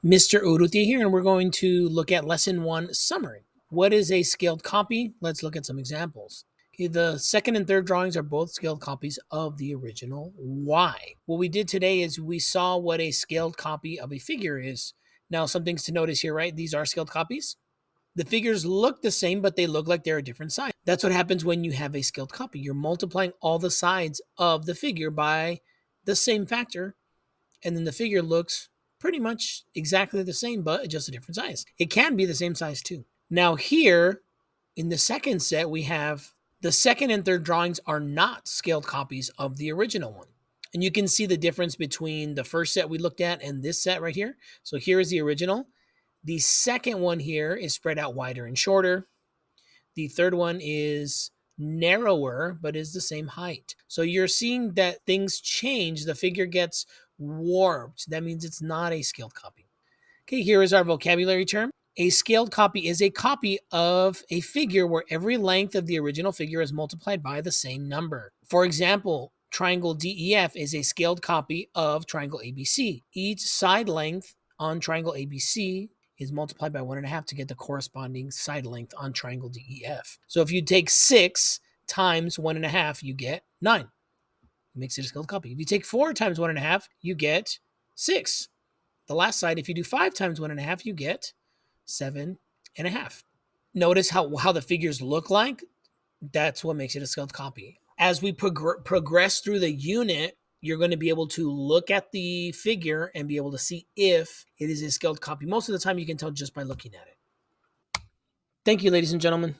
Mr. Urrutia here, and we're going to look at Lesson 1 Summary. What is a scaled copy? Let's look at some examples. Okay, the second and third drawings are both scaled copies of the original. Why? What we did today is we saw what a scaled copy of a figure is. Now, some things to notice here, right? These are scaled copies. The figures look the same, but they look like they're a different size. That's what happens when you have a scaled copy. You're multiplying all the sides of the figure by the same factor, and then the figure looks pretty much exactly the same, but just a different size. It can be the same size too. Now here, in the second set, we have the second and third drawings are not scaled copies of the original one. And you can see the difference between the first set we looked at and this set right here. So here is the original. The second one here is spread out wider and shorter. The third one is narrower, but is the same height. So you're seeing that things change. The figure gets warped. That means it's not a scaled copy. Okay, here is our vocabulary term. A scaled copy is a copy of a figure where every length of the original figure is multiplied by the same number. For example, triangle DEF is a scaled copy of triangle ABC. Each side length on triangle ABC is multiplied by 1.5 to get the corresponding side length on triangle DEF. So if you take 6 times 1.5, you get 9. It makes it a scaled copy. If you take 4 times 1.5, you get 6. The last side, if you do 5 times 1.5, you get 7.5. Notice how the figures look like. That's what makes it a scaled copy. As we progress through the unit, you're going to be able to look at the figure and be able to see if it is a scaled copy. Most of the time, you can tell just by looking at it. Thank you, ladies and gentlemen.